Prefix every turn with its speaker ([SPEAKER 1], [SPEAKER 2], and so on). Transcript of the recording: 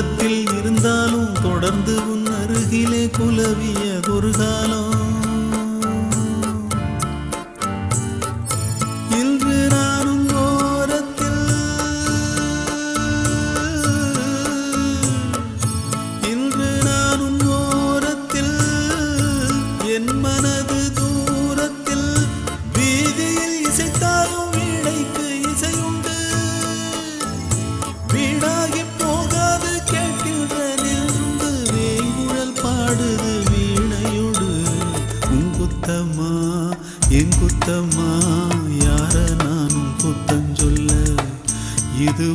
[SPEAKER 1] தூரத்தில் இருந்தாலும் தொடர்ந்து உன் அருகிலே குலவியதொரு காலம். இன்று நானும் ஓரத்தில், இன்று நானும் ஓரத்தில், என் மனது தூரத்தில். வீதியில் இசைத்தாலும் வீணைக்கு இசையுண்டு, வீணாகி போகாது கேட்கின்ற நின்று வேங்குழல் பாடுது வீணையோடு. உன் குத்தம்மா என் குத்தம்மா, யார நானும் குத்தம் சொல்ல, இது